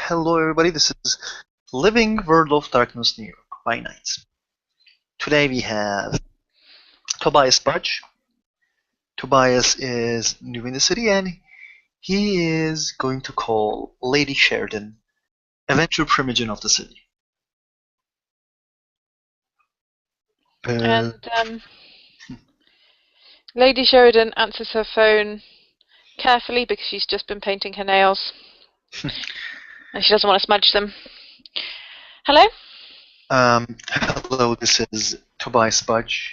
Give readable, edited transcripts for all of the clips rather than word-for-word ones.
Hello everybody, this is Living World of Darkness New York by Night. Today we have Tobias Budge. Tobias is new in the city and he is going to call Lady Sheridan eventual primogen of the city. And Lady Sheridan answers her phone carefully because she's just been painting her nails. And she doesn't want to smudge them. Hello? Hello, this is Tobias Budge.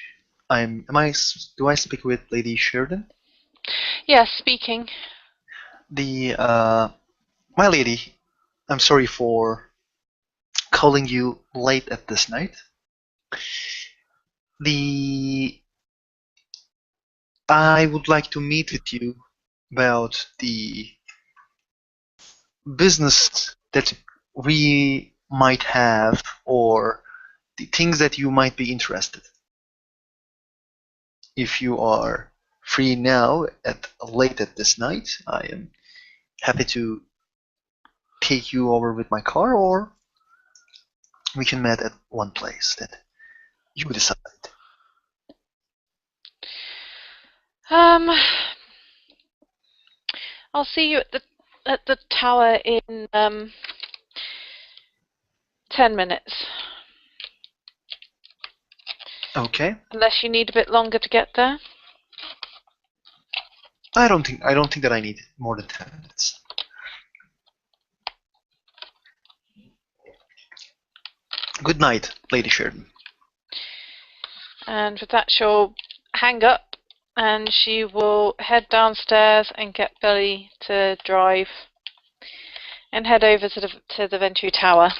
Do I speak with Lady Sheridan? Yes, speaking. My lady, I'm sorry for calling you late at this night. I would like to meet with you about the business that we might have or the things that you might be interested. If you are free now late at this night, I am happy to take you over with my car, or we can meet at one place that you decide. I'll see you at the tower in 10 minutes. Okay. Unless you need a bit longer to get there. I don't think that I need more than 10 minutes. Good night, Lady Sheridan. And with that, she'll hang up and she will head downstairs and get Billy to drive and head over to the Venturi Tower.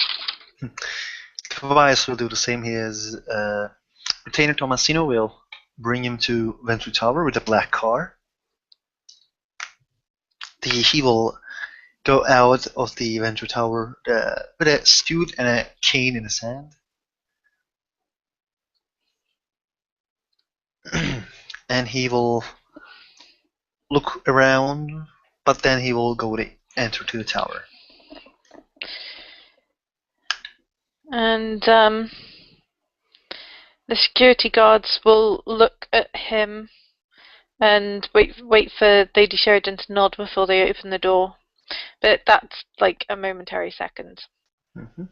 Tobias will do the same. His retainer Tomasino will bring him to Venturi Tower with a black car. He will go out of the Venturi Tower with a suit and a cane in his hand. And he will look around, but then he will go to enter to the tower. And the security guards will look at him and wait for Lady Sheridan to nod before they open the door. But that's like a momentary second. Mm-hmm.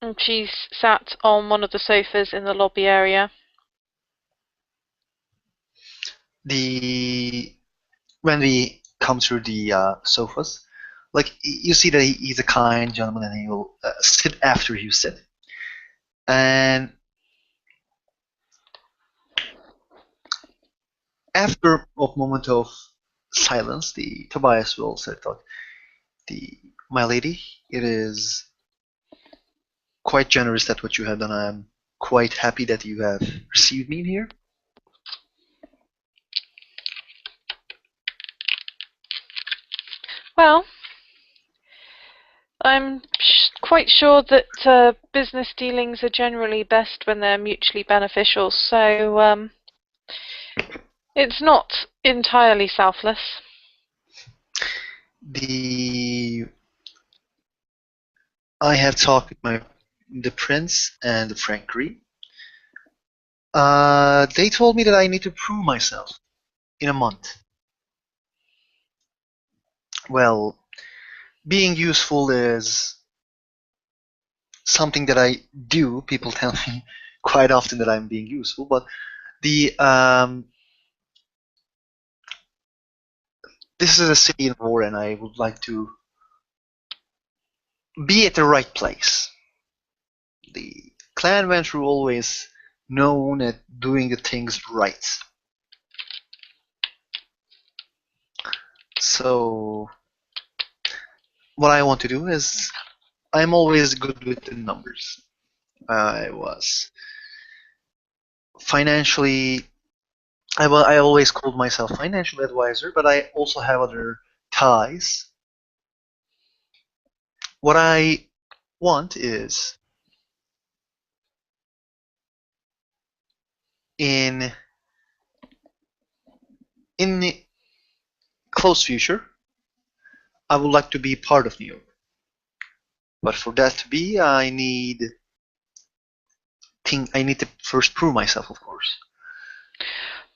And she's sat on one of the sofas in the lobby area. When we come through the sofas, like you see that he's a kind gentleman, and he will sit after you sit. And after a moment of silence, the Tobias will say, "My lady, it is quite generous that what you have done. I am quite happy that you have received me here." Well, I'm quite sure that business dealings are generally best when they're mutually beneficial, so it's not entirely selfless. I have talked with the prince and the Frankery. They told me that I need to prove myself in a month. Well, being useful is something that I do. People tell me quite often that I'm being useful, but this is a city in war, and I would like to be at the right place. The clan went through always known at doing the things right. So what I want to do is, I'm always good with the numbers. I was financially, I always called myself financial advisor, but I also have other ties. What I want is, in the close future, I would like to be part of New York. But for that to be, I need to first prove myself, of course.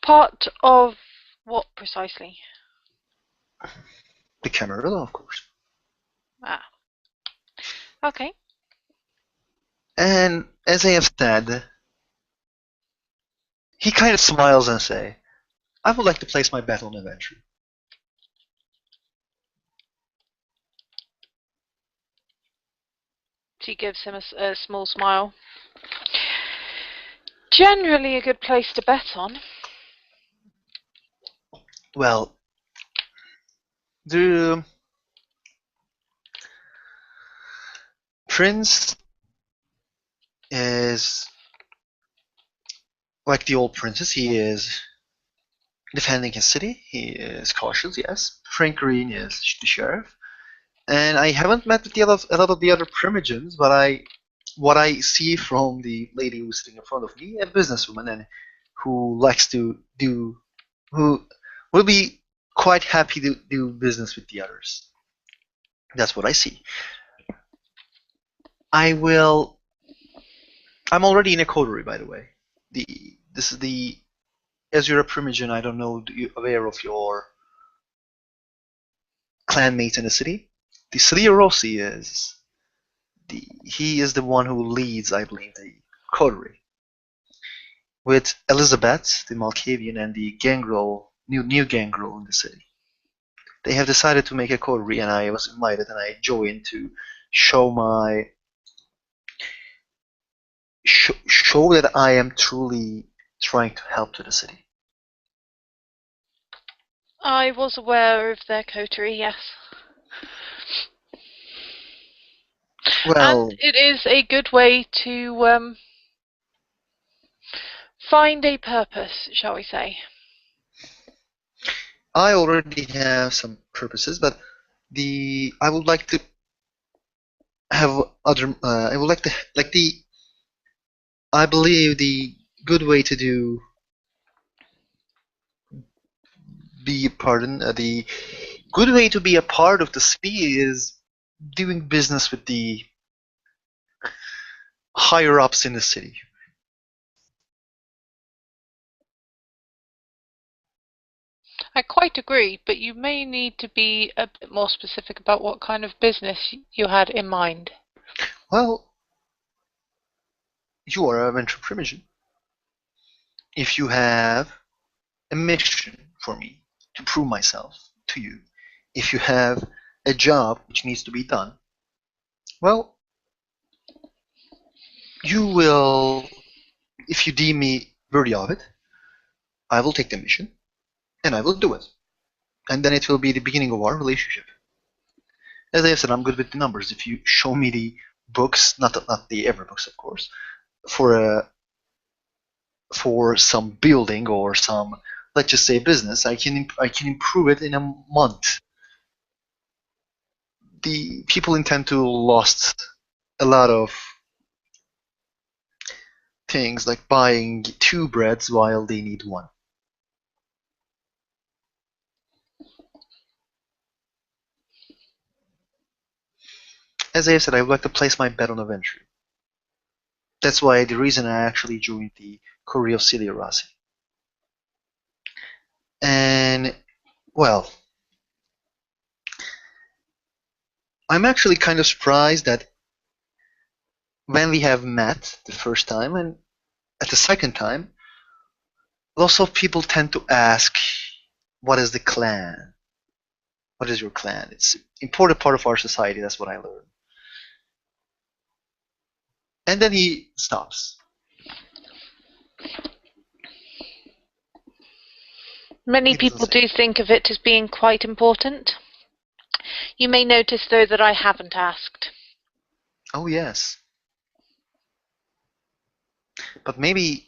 Part of what precisely? The Camarilla, of course. Ah. Okay. And as I have said, he kind of smiles and say, I would like to place my bet on adventure. She gives him a small smile. Generally a good place to bet on. Well, the prince is like the old princess. He is defending his city. He is cautious, yes. Frank Green is the sheriff. And I haven't met with a lot of the other primogens, but what I see from the lady who's sitting in front of me, a businesswoman, and who likes to who will be quite happy to do business with the others. That's what I see. I'm already in a coterie, by the way. This is the As you're a primogen, I don't know, you're aware of your clanmate in the city? The City Rossi he is the one who leads, I believe, the coterie. With Elizabeth, the Malkavian, and the gangrel, new gangrel in the city. They have decided to make a coterie, and I was invited, and I joined to show show that I am truly trying to help to the city. I was aware of their coterie, yes. Well, and it is a good way to find a purpose, shall we say. I already have some purposes, but I would like to have other. I would like to like the. I believe the good way to do the good way to be a part of the city is doing business with the higher ups in the city. I quite agree, but you may need to be a bit more specific about what kind of business you had in mind. Well, you are a venture primogen. If you have a mission for me to prove myself to you, if you have a job which needs to be done, well, you will, if you deem me worthy of it, I will take the mission and I will do it. And then it will be the beginning of our relationship. As I said, I'm good with the numbers. If you show me the books, not the ever books, of course, for some building or some, let's just say, business, I can improve it in a month. The people intend to lost a lot of things like buying two breads while they need one. As I said, I would like to place my bet on a venture. That's why the reason I actually joined the Courier of Celia Rossi. And, well, I'm actually kind of surprised that when we have met the first time and at the second time, lots of people tend to ask, what is the clan? What is your clan? It's an important part of our society, that's what I learned. And then he stops. Many people do think of it as being quite important. You may notice, though, that I haven't asked. Oh, yes. But maybe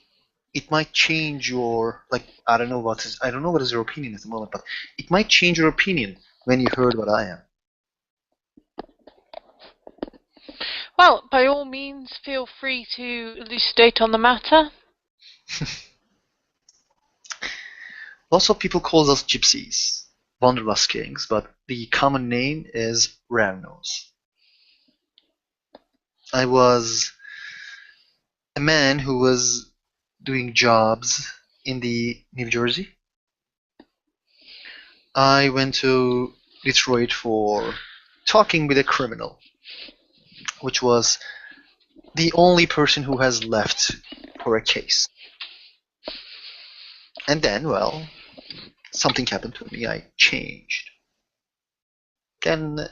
it might change your, like, I don't know what is your opinion at the moment, but it might change your opinion when you heard what I am. Well, by all means, feel free to elucidate on the matter. Lots of people call us gypsies. Wanderlust Kings, but the common name is Ravnos. I was a man who was doing jobs in the New Jersey. I went to Detroit for talking with a criminal, which was the only person who has left for a case. And then, well, something happened to me. I changed. Then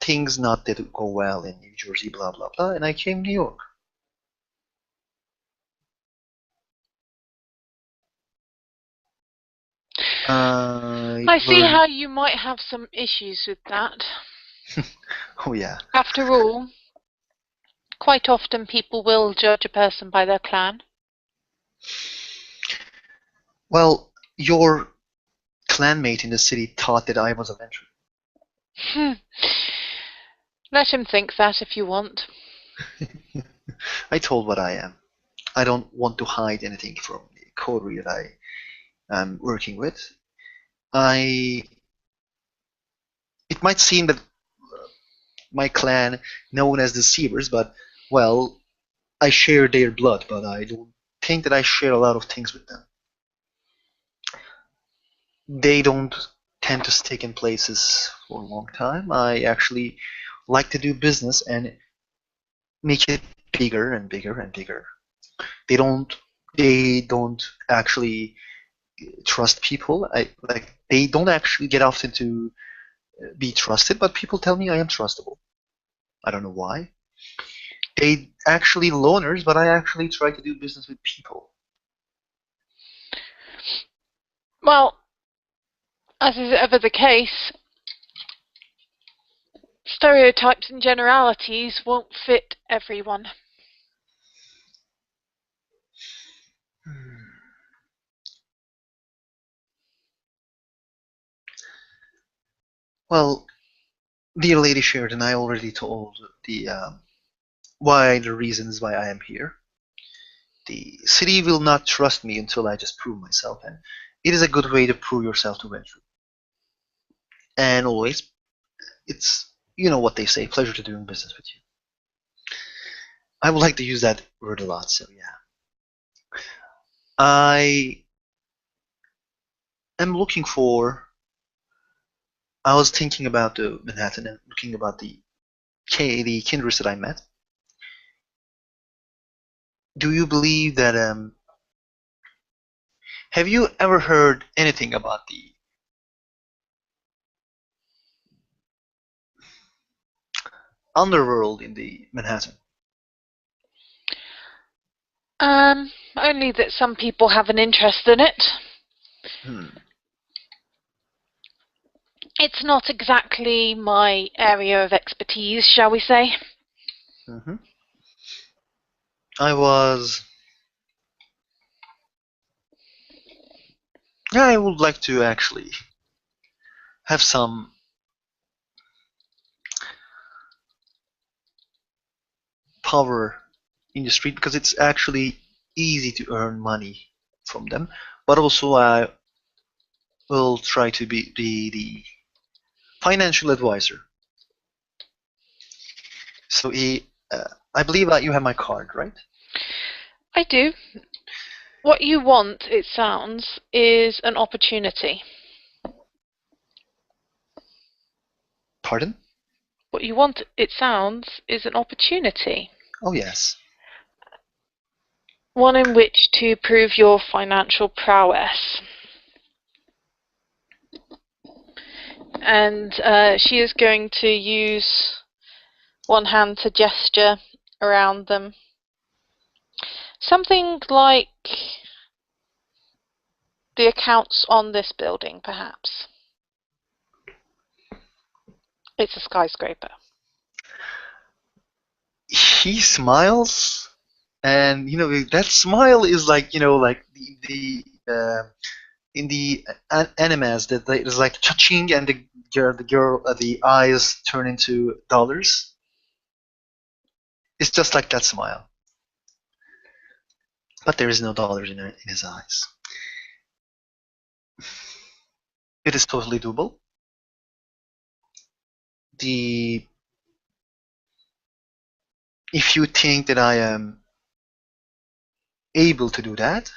things not did go well in New Jersey, blah blah blah, and I came to New York. I see how you might have some issues with that. Oh yeah. After all, quite often people will judge a person by their clan. Well, your clanmate in the city thought that I was a venture. Let him think that if you want. I told what I am. I don't want to hide anything from the coterie that I am working with. It might seem that my clan, known as the Seavers, but, well, I share their blood, but I don't think that I share a lot of things with them. They don't tend to stick in places for a long time. I actually like to do business and make it bigger and bigger and bigger. They don't actually trust people. They don't actually get often to be trusted, but people tell me I am trustable. I don't know why. They actually loners, but I actually try to do business with people. Well, as is ever the case, stereotypes and generalities won't fit everyone. Well, dear Lady Sheridan, I already told the reasons why I am here. The city will not trust me until I just prove myself, and it is a good way to prove yourself to venture. And always, it's, you know what they say, pleasure to doing business with you. I would like to use that word a lot, so yeah. I am looking for. I was thinking about the Manhattan and looking about the kindreds that I met. Do you believe that? Have you ever heard anything about the underworld in the Manhattan? Only that some people have an interest in it. It's not exactly my area of expertise, shall we say. Mm-hmm. I would like to actually have some power in the street because it's actually easy to earn money from them. But also, I will try to be the financial advisor. So I believe that you have my card, right? I do. What you want, it sounds, is an opportunity. Pardon? What you want, it sounds, is an opportunity. Oh, yes. One in which to prove your financial prowess. And she is going to use one hand to gesture around them. Something like the accounts on this building, perhaps. It's a skyscraper. He smiles, and that smile is like like the in the animes that it's like cha-ching, and the eyes turn into dollars. It's just like that smile, but there is no dollars in his eyes. It is totally doable. the if you think that I am able to do that,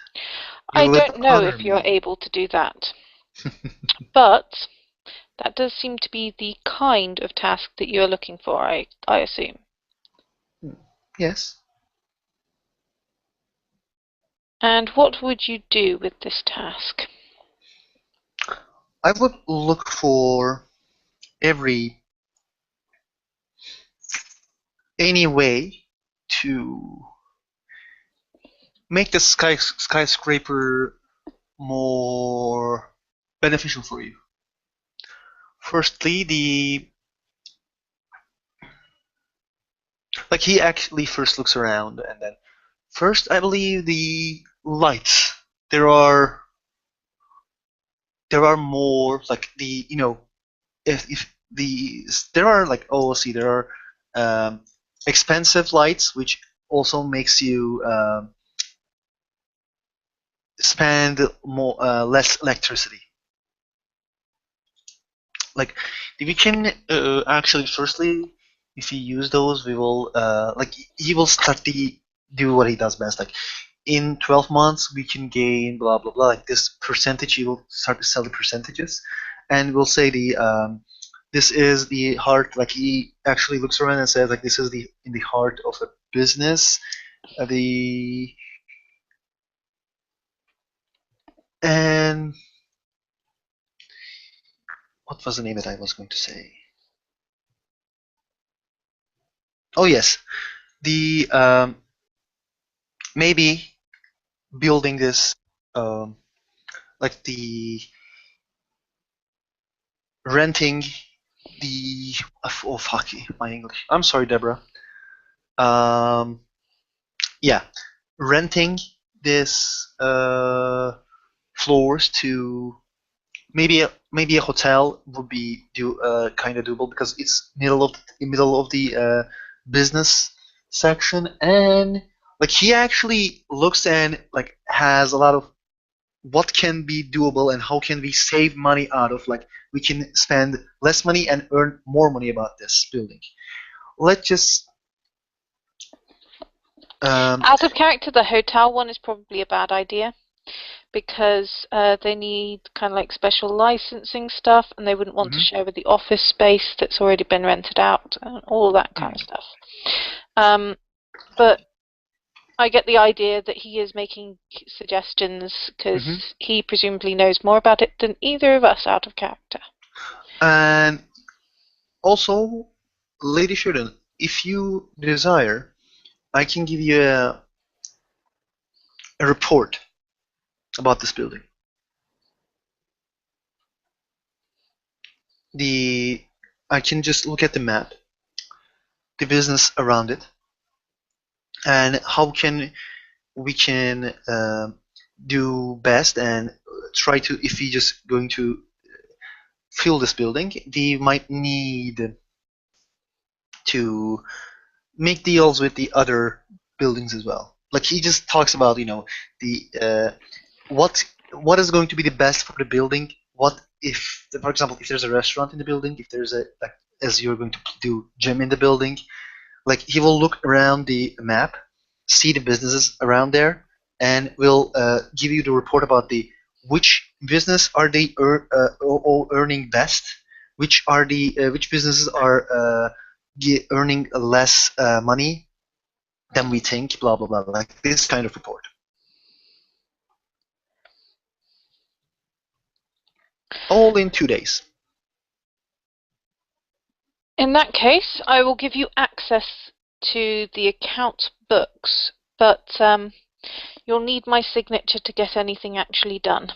you I would don't know honor if you're me. able to do that, but that does seem to be the kind of task that you're looking for, I assume. Yes. And what would you do with this task? I would look for every any way to make the skyscraper more beneficial for you. Firstly, the like he actually first looks around and then first I believe the lights. There are there are more like the if the there are like oh see there are expensive lights which also makes you spend more less electricity. Like we can actually firstly if you use those we will like he will start to do what he does best like in 12 months we can gain blah blah blah like this percentage he will start to sell the percentages and we'll say the this is the heart like he actually looks around and says like this is the in the heart of a business the and what was the name that I was going to say oh yes the maybe building this um, like the renting the oh fuck my English. I'm sorry, Deborah. Um, yeah, renting this floors to maybe a hotel would be do kind of doable because it's middle of the business section and like he actually looks and like has a lot of what can be doable and how can we save money out of like we can spend less money and earn more money about this building. Let's just um, Out of character, the hotel one is probably a bad idea because they need kind of like special licensing stuff and they wouldn't want to mhm, share with the office space that's already been rented out and all that kind of mm, stuff. But I get the idea that he is making suggestions mhm. because he presumably knows more about it than either of us out of character. And also, Lady Sheridan, if you desire, I can give you a report about this building. The I can just look at the map, the business around it, and how can we can do best and try to if we just going to fill this building, we might need to make deals with the other buildings as well. Like he just talks about the what is going to be the best for the building. What if, for example, if there's a restaurant in the building, if there's a like as you're going to do gym in the building, like he will look around the map, see the businesses around there, and will give you the report about the which business are they earning best, which businesses are earning less money than we think, blah blah blah, like this kind of report. All in 2 days. In that case, I will give you access to the account books, but you'll need my signature to get anything actually done.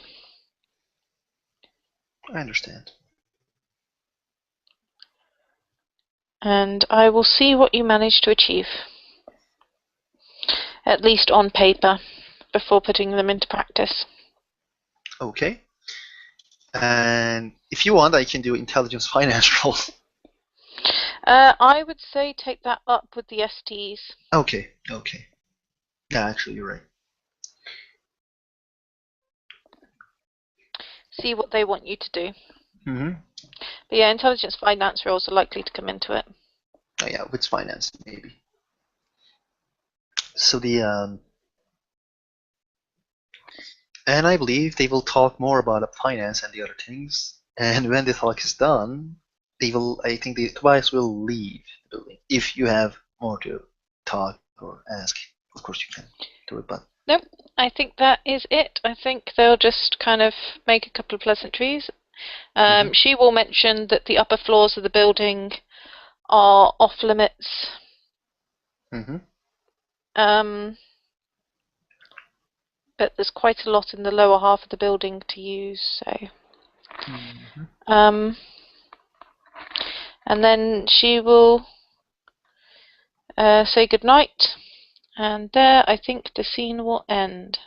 I understand. And I will see what you manage to achieve, at least on paper, before putting them into practice. Okay. And if you want, I can do intelligence finance roll. I would say take that up with the STs. Okay. Okay. Yeah, actually, you're right. See what they want you to do. Mm-hmm. But yeah, intelligence finance roles are likely to come into it. Oh yeah, with finance maybe. So and I believe they will talk more about finance and the other things. And when the talk is done, they will. I think the Tobias will leave the building. If you have more to talk or ask, of course you can do it. But Nope, I think that is it. I think they'll just kind of make a couple of pleasantries. She will mention that the upper floors of the building are off limits. mm-hmm. But there's quite a lot in the lower half of the building to use, so. Mm-hmm. And then she will say goodnight, and there I think the scene will end.